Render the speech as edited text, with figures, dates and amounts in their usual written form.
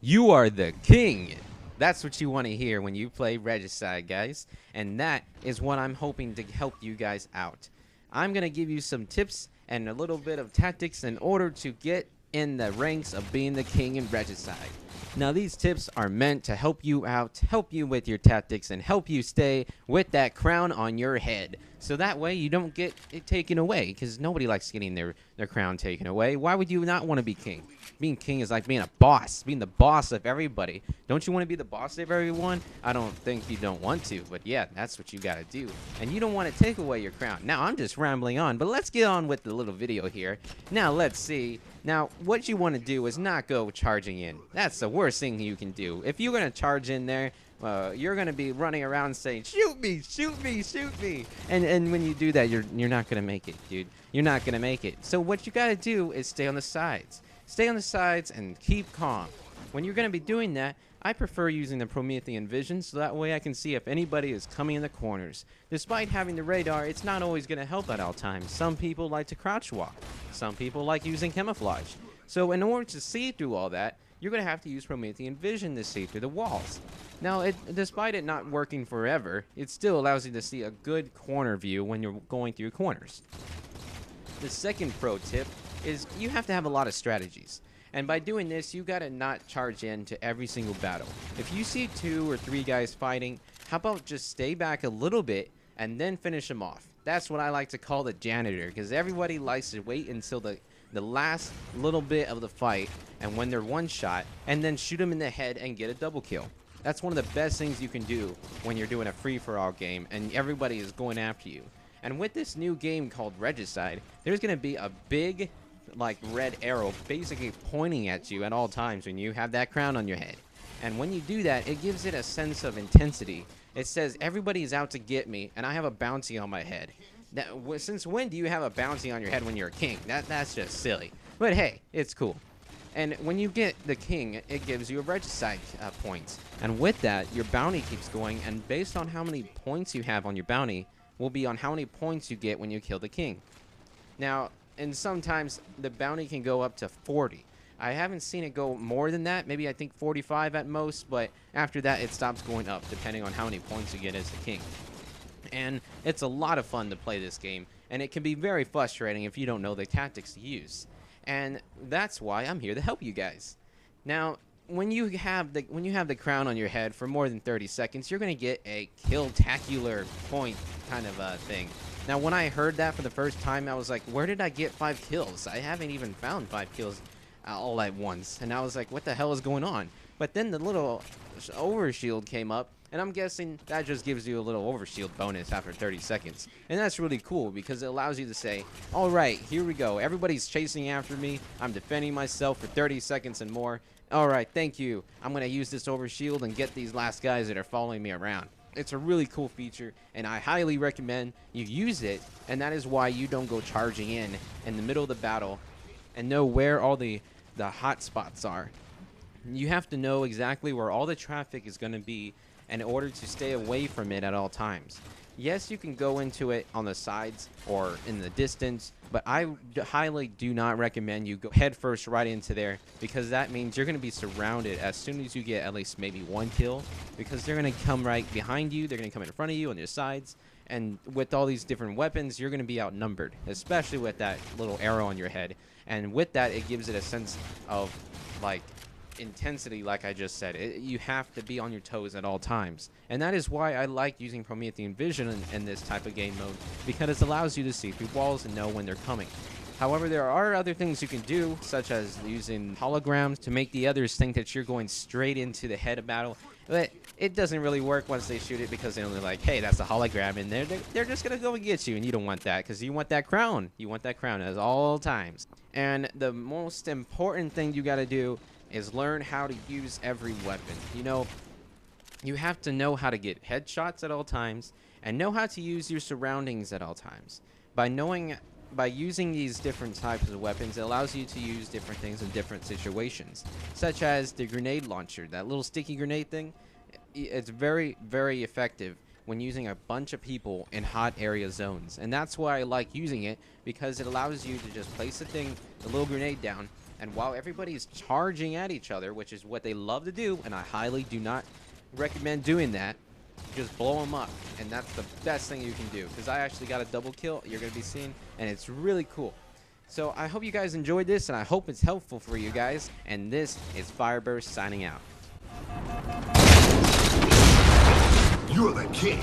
You are the king. That's what you want to hear when you play Regicide, guys. And that is what I'm hoping to help you guys out. I'm going to give you some tips and a little bit of tactics in order to get in the ranks of being the king in Regicide. Now, these tips are meant to help you out, help you with your tactics, and help you stay with that crown on your head. So that way you don't get it taken away, because nobody likes getting their crown taken away. Why would you not want to be king? Being king is like being a boss, being the boss of everybody. Don't you want to be the boss of everyone? I don't think you don't want to, but yeah, that's what you got to do. And you don't want to take away your crown. Now, I'm just rambling on, but let's get on with the little video here. Now, let's see. Now, what you want to do is not go charging in. That's the worst thing you can do. If you're going to charge in there, you're going to be running around saying, shoot me, shoot me, shoot me. And when you do that, you're not going to make it, dude. You're not going to make it. So what you got to do is stay on the sides. Stay on the sides and keep calm. When you're going to be doing that, I prefer using the Promethean vision so that way I can see if anybody is coming in the corners. Despite having the radar, it's not always going to help at all times. Some people like to crouch walk. Some people like using camouflage. So in order to see through all that, you're going to have to use Promethean vision to see through the walls. Now, despite it not working forever, it still allows you to see a good corner view when you're going through corners. The second pro tip is you have to have a lot of strategies. And by doing this, you gotta not charge into every single battle. If you see 2 or 3 guys fighting, how about just stay back a little bit and then finish them off? That's what I like to call the janitor, because everybody likes to wait until the last little bit of the fight, and when they're one shot, and then shoot them in the head and get a double kill. That's one of the best things you can do when you're doing a free-for-all game and everybody is going after you. And with this new game called Regicide, there's gonna be a big like red arrow basically pointing at you at all times when you have that crown on your head. And when you do that, it gives it a sense of intensity. It says everybody is out to get me and I have a bounty on my head. Since when do you have a bounty on your head when you're a king? That's just silly. But hey, it's cool. And when you get the king, it gives you a Regicide points. And with that, your bounty keeps going, and based on how many points you have on your bounty will be on how many points you get when you kill the king. Now, and sometimes the bounty can go up to 40. I haven't seen it go more than that. Maybe I think 45 at most, but after that it stops going up depending on how many points you get as the king. And it's a lot of fun to play this game, and it can be very frustrating if you don't know the tactics to use. And that's why I'm here to help you guys. Now, when you have the crown on your head for more than 30 seconds, you're going to get a kill-tacular point kind of thing. Now, when I heard that for the first time, I was like, where did I get 5 kills? I haven't even found 5 kills all at once. And I was like, what the hell is going on? But then the little overshield came up, and I'm guessing that just gives you a little overshield bonus after 30 seconds. And that's really cool because it allows you to say, all right, here we go. Everybody's chasing after me. I'm defending myself for 30 seconds and more. All right, thank you. I'm going to use this overshield and get these last guys that are following me around. It's a really cool feature, and I highly recommend you use it, and that is why you don't go charging in the middle of the battle and know where all the hot spots are. You have to know exactly where all the traffic is going to be in order to stay away from it at all times. Yes, you can go into it on the sides or in the distance, but I highly do not recommend you go head first right into there, because that means you're going to be surrounded as soon as you get at least maybe 1 kill, because they're going to come right behind you, they're going to come in front of you on your sides, and with all these different weapons, you're going to be outnumbered, especially with that little arrow on your head. And with that, it gives it a sense of like intensity, like I just said. You have to be on your toes at all times, and that is why I like using Promethean vision in this type of game mode, because it allows you to see through walls and know when they're coming. However, there are other things you can do, such as using holograms to make the others think that you're going straight into the head of battle, but it doesn't really work once they shoot it, because they're like, hey, that's a hologram, and they're just gonna go and get you, and you don't want that, because you want that crown. You want that crown at all times. And the most important thing you got to do is learn how to use every weapon. You know, you have to know how to get headshots at all times and know how to use your surroundings at all times. By using these different types of weapons, it allows you to use different things in different situations, such as the grenade launcher, that little sticky grenade thing. It's very, very effective when using a bunch of people in hot area zones, and that's why I like using it, because it allows you to just place the little grenade down, And while everybody's charging at each other, which is what they love to do, and I highly do not recommend doing that, just blow them up. And that's the best thing you can do, because I actually got a double kill you're going to be seeing, and it's really cool. So I hope you guys enjoyed this, and I hope it's helpful for you guys. And this is Fireburst signing out. You're the king.